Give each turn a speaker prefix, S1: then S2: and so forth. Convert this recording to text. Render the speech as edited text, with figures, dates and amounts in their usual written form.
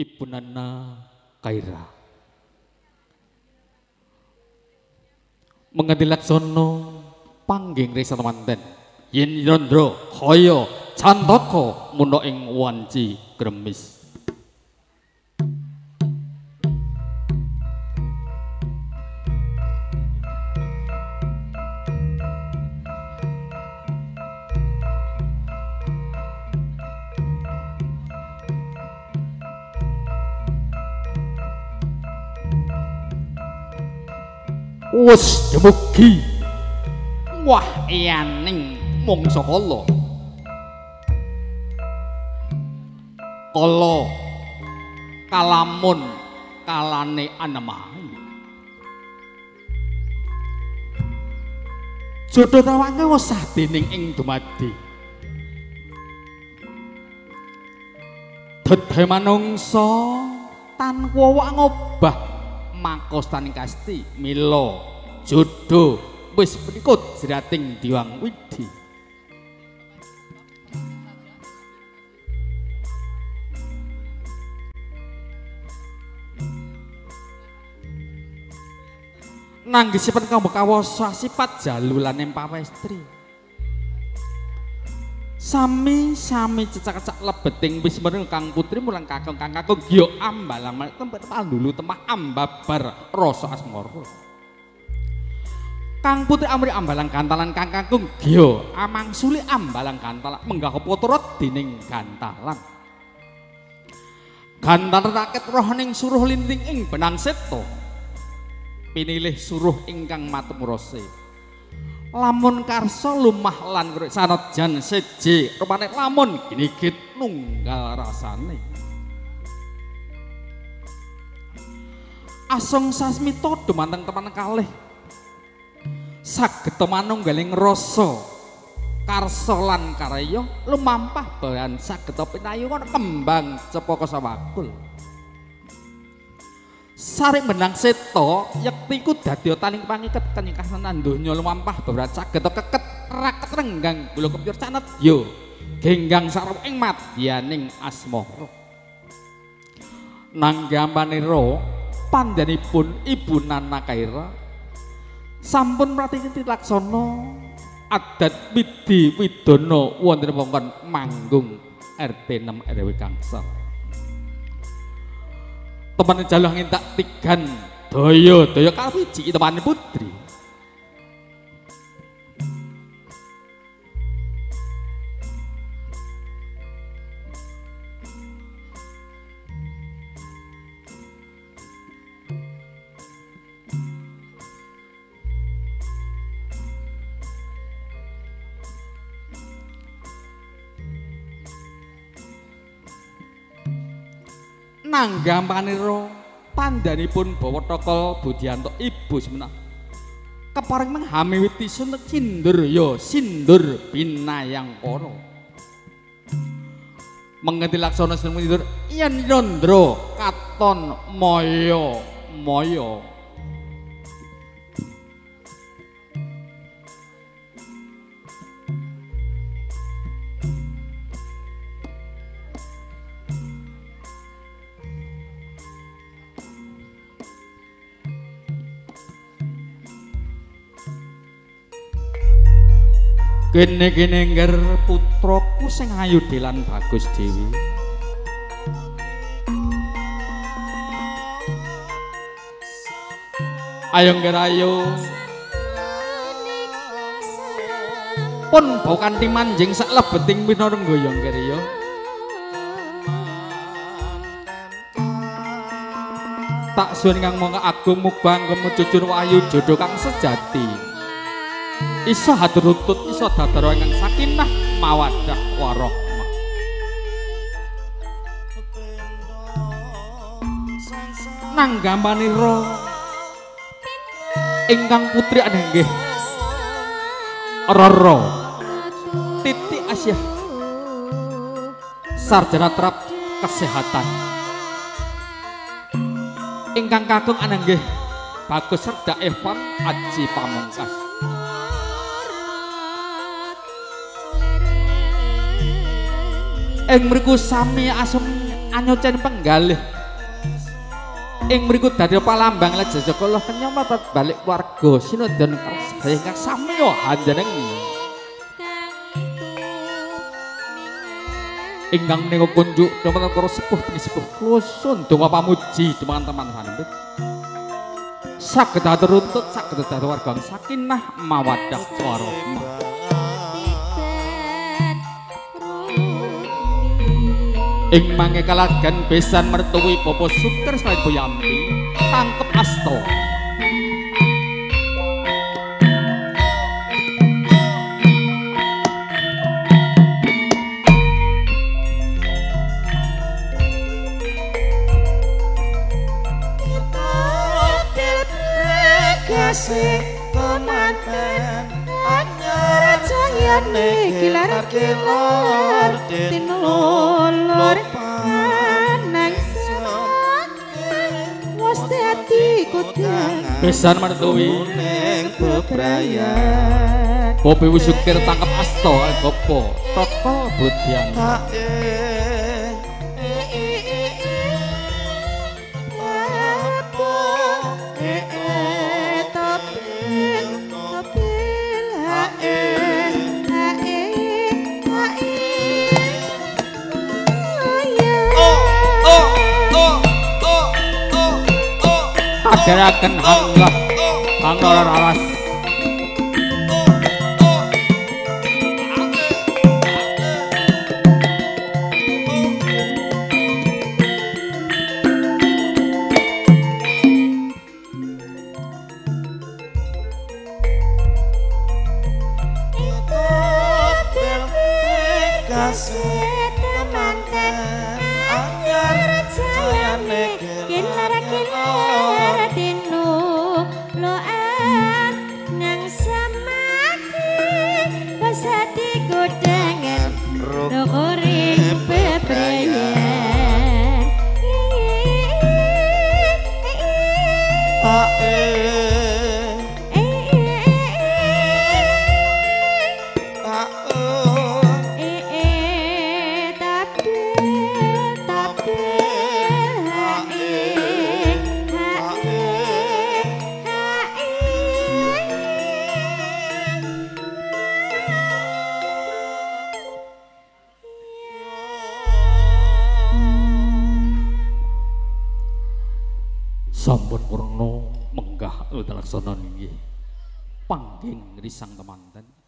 S1: Ibu Nana Kaira mengerti laksono pangging resa temanten yen yondro kaya cantaka muna ing wanci gremis. Wes demugi wah iyaning mangsa kala kalamun kalane anemahi jodoh tawange wes sadening ing dumadi dedhe manungsa tanpa wak ngobah makostaning kasti mila jodoh wis menika jrating Diwang Widi. Nanggisipun kawasa sifat jalulane pawestri. Sami cecak-cecak lebeting wis meneng Kang Putri mulang kakung giya ambalang tempat pandulu temah ambabar rasa asmara. Kang Putri amri ambalang gantalan Kang Kakung giya amangsuli ambalang gantalan menggah putra dening gantalan. Gantalan rakyat roh ning suruh linting ing benang seta. Pinilih suruh ingkang matemurose. Lamun karsa lumah lan sanajan seje rupane lamun ginigit nunggal rasane asong sasmita dumanteng teman kalih saged manunggaling rasa karsa lan karya lumampah bahan saged pinayungan kembang cepaka sawakul saring benang seta yektiku dadi taling pangiket kenyikasanan donya lumampah berat saged keket raket renggang kula kepyur sanet yo genggang sarep ing madyaning asmara nanggampanira pandhanipun Ibu Nana Kaira sampun pratiti laksana adat widi widana wonten wewengkon manggung RT 6 RW Gangsal. Teman jaluh ngintak tigan daya kalwiji teman putri nanggampanira pandhanipun Bawataka Budianto Ibu semenah keparing menghami witi suntek sindur ya sindur binayangkara mengeti laksana sindur yen yandra katon maya kene ngger putraku sing ayu delan bagus dewi ayo ngger ayo pun bau kanthi manjing sak lebeting pinarengga ya ngger ya tak suwun kang mongko agung mubang kemujujur wayu jodoh kang sejati iso hadrutut iso dadar ingkang sakinah mawaddah warahmah nanggampanira ingkang putri nggih Roro Titi Asyah sarjana terap kesehatan ingkang kakung nggih Bagus Serda Evan Aji Pamungkas ing mriku sami kanyocen penggalih ing mriku dadi palambang lejasa kula kenyang balik warga sinodyan sedaya ingkang samiya anjeneng ingkang menika kunjuk dhumateng para sepuh sepuh klusun donga pamuji dhumateng teman sanembit saged aturuntut saged dadi warga sakinah mawaddah warahmah ing mangke kalagan besan mertuwi Bapak Sukir Selain Boyampi tangkep asta
S2: kasih komandan anyar jayane kilar-kilar tinulur nang wis dadi kudangan
S1: besan mertuwi
S2: ning bebrayan
S1: Bapak Sukir tangkep asta Bapak Tata Budyan kaderaken hanggah hanggara raras sampun purna menggah laksana nggih pangging risang temanten